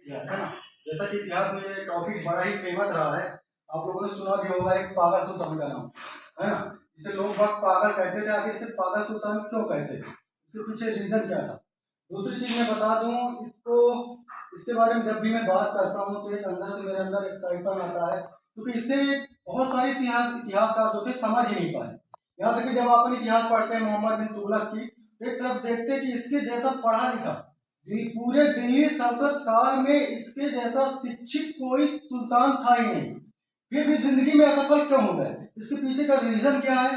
इतिहास है ना। जैसा कि इतिहास में ये टॉपिक बड़ा ही फेमस रहा है, आप लोगों ने सुना भी होगा एक पागल सुल्तान का नाम, है ना। इसे लोग बहुत पागल कहते थे, आखिर इसे पागल सुल्तान क्यों कहते थे, इसके पीछे रीजन क्या था। दूसरी चीज मैं बता दूं इसको, इसके बारे में जब भी मैं बात करता हूँ तो एक अंदर से मेरे अंदर एक्साइटमेंट आता है, क्योंकि इससे बहुत सारे इतिहासकार जो थे समझ ही नहीं पाए। यहाँ तक कि जब अपन इतिहास पढ़ते हैं मोहम्मद बिन तुगलक की, एक तरफ देखते हैं कि इसके जैसा पढ़ा लिखा पूरे दिल्ली सल्तनत काल में इसके जैसा शिक्षित कोई सुल्तान था ही नहीं, फिर भी जिंदगी में असफल क्यों हो गए। इसके पीछे का रीजन क्या है,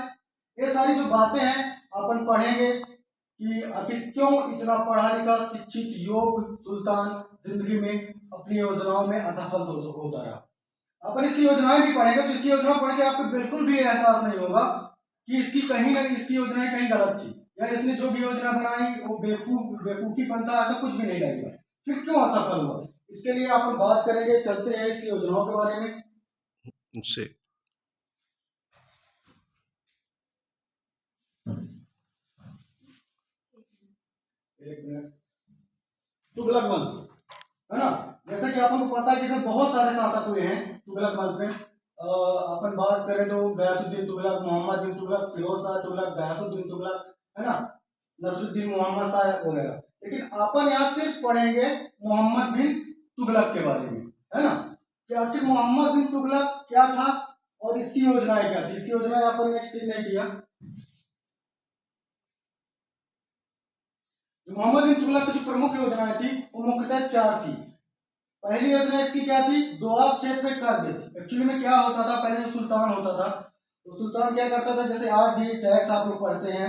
ये सारी जो बातें हैं अपन पढ़ेंगे कि आखिर क्यों इतना पढ़ा लिखा शिक्षित योग्य सुल्तान जिंदगी में अपनी योजनाओं में असफल होता रहा। अपन इसकी योजनाएं भी पढ़ेंगे तो इसकी योजना पढ़ के आपको बिल्कुल भी एहसास नहीं होगा कि इसकी कहीं ना इसकी योजनाएं कहीं गलत थी, या इसने जो भी योजना बनाई वो बेवकूफी बनता, ऐसा कुछ भी नहीं लगेगा। फिर क्यों असफल हुआ, इसके लिए अपन बात करेंगे, चलते हैं इसकी योजनाओं के बारे में से। एक मिनट। तुगलक वंश है ना, जैसा कि अपन को पता है कि इसमें बहुत सारे शासक हुए हैं तुगलक वंश में। अपन बात करें तो गयासुद्दीन तुगलक, मोहम्मद बिन तुगलक, फिरोज शाह तुगलक, गयासुद्दीन तुगलक, है ना, नसरुद्दीन मोहम्मद शाह वगैरह। लेकिन अपन यहाँ सिर्फ पढ़ेंगे मोहम्मद बिन तुगलक के बारे में, है ना, कि आखिर मोहम्मद बिन तुगलक क्या था और इसकी योजनाएं क्या थी। इसकी योजनाएं अपन ने एक्सप्लेन नहीं किया। मोहम्मद बिन तुगलक की जो प्रमुख योजनाएं थी वो मुख्यतः चार थी। पहली योजना इसकी क्या थी, दोआब क्षेत्र में कर देती। एक्चुअली में क्या होता था, पहले जो सुल्तान होता था तो सुल्तान क्या करता था, जैसे आज भी टैक्स आप लोग पढ़ते हैं,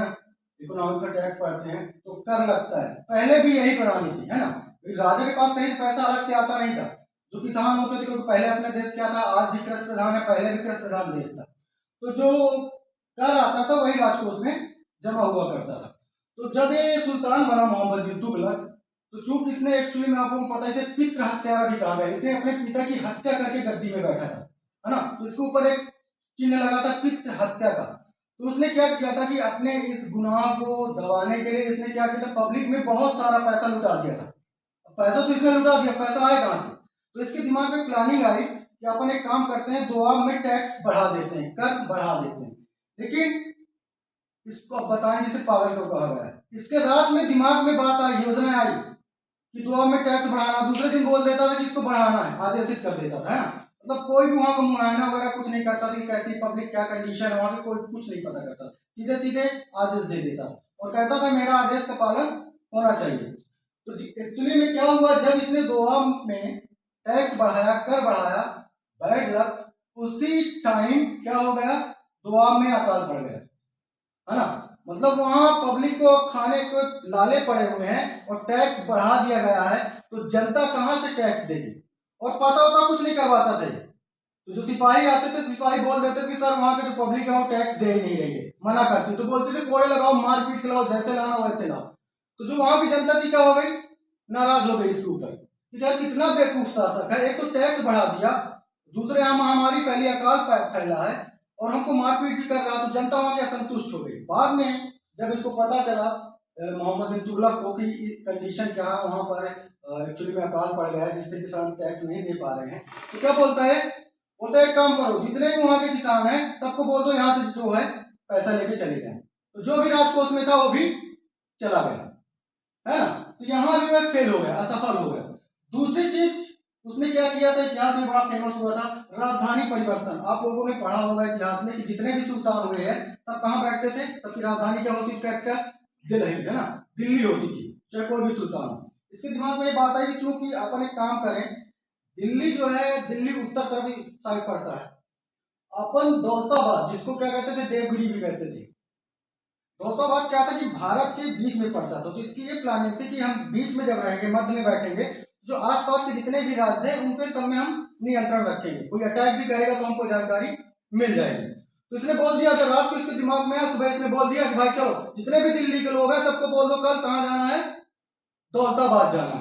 इकोनॉमिक्स का टैक्स पढ़ते हैं तो कर लगता है, पहले भी यही प्रणाली थी, है ना। राजा के पास कहीं से पैसा अलग से आता नहीं था। जो किसान होते थे, क्योंकि पहले अपने देश क्या था, आज भी कृषि प्रधान है, पहले भी कृषि प्रधान देश था, तो जो कर आता था वही राजकोष में जमा हुआ करता था। तो जब ये सुल्तान बना मोहम्मद बिन तुगलक, तो चूंकि इसने एक्चुअली में आपको पता है इसे पितृ हत्यारा भी कहा गया, इसने अपने पिता की हत्या करके गद्दी में बैठा था, है ना। तो इसके ऊपर एक चिन्ह लगा था पितृ हत्या का। तो उसने क्या किया था कि अपने इस गुनाह को दबाने के लिए इसने क्या किया था, पब्लिक में बहुत सारा पैसा लुटा दिया था। पैसा तो इसने लुटा दिया, पैसा आए कहां से। तो इसके दिमाग में प्लानिंग आई कि अपन एक काम करते हैं, दोआब में टैक्स बढ़ा देते हैं, कर बढ़ा देते हैं। लेकिन इसको अब बताएं जिसे पागल क्यों कहा गया है। इसके रात में दिमाग में बात आई, योजना आई कि दोआब में टैक्स बढ़ाना, दूसरे दिन बोल देता था कि इसको बढ़ाना है, आदेशित कर देता था, है ना। मतलब कोई भी वहां का मुआयना वगैरह कुछ नहीं करता था कि कैसी पब्लिक क्या कंडीशन है वहां की, कोई कुछ नहीं पता करता, सीधे सीधे आदेश दे देता और कहता था मेरा आदेश का पालन होना चाहिए। तो एक्चुअली में क्या हुआ, जब इसने दोआब में टैक्स बढ़ाया, कर बढ़ाया, बैड लक, उसी टाइम क्या हो गया, दोआब में अकाल पड़ गया, है ना। मतलब वहां पब्लिक को खाने को लाले पड़े हुए हैं और टैक्स बढ़ा दिया गया है, तो जनता कहां से टैक्स देगी, और पता होता कुछ नहीं करवाता थे। तो जो सिपाही आते थे, सिपाही बोल देते कि सर वहां के जो पब्लिक है वो टैक्स दे ही नहीं रही है, मना करती, तो बोलते थे कोड़े लगाओ, मारपीट चलाओ, जैसे लाना वैसे लाओ। तो जो वहां की जनता थी क्या हो गई, नाराज हो गई इसके ऊपर कि यार कितना बेवकूफ शासक है, एक तो टैक्स बढ़ा दिया, दूसरे यहाँ महामारी फैली, अकाल फैला है, और हमको मारपीट भी कर रहा। तो जनता वहां क्या संतुष्ट हो गई। बाद में जब इसको पता चला मोहम्मद बिन तुगलक को कि कंडीशन क्या है वहां पर, एक्चुअली में अकाल पड़ गया है जिससे किसान टैक्स नहीं दे पा रहे हैं, तो क्या बोलता है, बोलता है एक काम करो, जितने भी वहां के किसान हैं सबको बोल दो यहाँ से जो है पैसा लेके चले जाए। तो जो भी राजकोष में था वो भी चला गया, है ना। तो यहाँ भी वह फेल हो गया, असफल हो गया। दूसरी चीज उसने क्या किया था, इतिहास में बड़ा फेमस हुआ था, राजधानी परिवर्तन। आप लोगों ने पढ़ा होगा इतिहास में कि जितने भी सुल्तान हुए हैं सब कहाँ बैठते थे, सबकी राजधानी क्या होती थी, कैपिटल दिल्ली, है ना, दिल्ली होती थी, चाहे कोई भी सुल्तान हो। इसके दिमाग में ये बात आई कि चूंकि अपन एक काम करें, दिल्ली जो है, दिल्ली उत्तर तरफ साइड पड़ता है, अपन दौलताबाद जिसको क्या कहते थे, देवगिरी भी कहते थे, दौलताबाद क्या था कि भारत के बीच में पड़ता था। तो इसकी ये प्लानिंग थी कि हम बीच में जब रहेंगे, मध्य में बैठेंगे, जो आसपास के जितने भी राज्य हैं उन पे सब में हम नियंत्रण रखेंगे, कोई अटैक भी करेगा तो हमको जानकारी मिल जाएगी। तो इसने बोल दिया, जब रात को इसके दिमाग में आया, सुबह इसने बोल दिया कि भाई चलो जितने भी दिल्ली के लोग हैं सबको बोल दो कल कहाँ जाना है, दौलताबाद जाना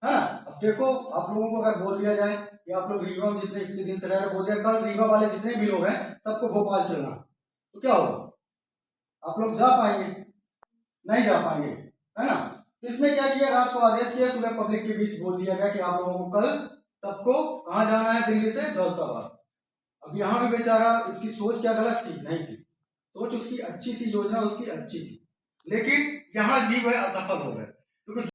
है ना। अब देखो आप लोगों को अगर बोल दिया जाए कि आप लोग रीवा में जितने इतने दिन से रह रहे, बोल दिया कल रीवा वाले जितने भी लोग हैं सबको भोपाल चलना, तो क्या होगा, आप लोग जा पाएंगे, नहीं जा पाएंगे, है ना। तो इसमें क्या किया, रात को आदेश किया, सुबह पब्लिक के बीच बोल दिया गया कि आप लोगों को कल सबको कहाँ जाना है, दिल्ली से दौलताबाद। अब यहाँ भी बेचारा, इसकी सोच क्या गलत थी? नहीं थी, सोच उसकी अच्छी थी, योजना उसकी अच्छी थी, लेकिन यहाँ भी वह असफल हो गए। क्योंकि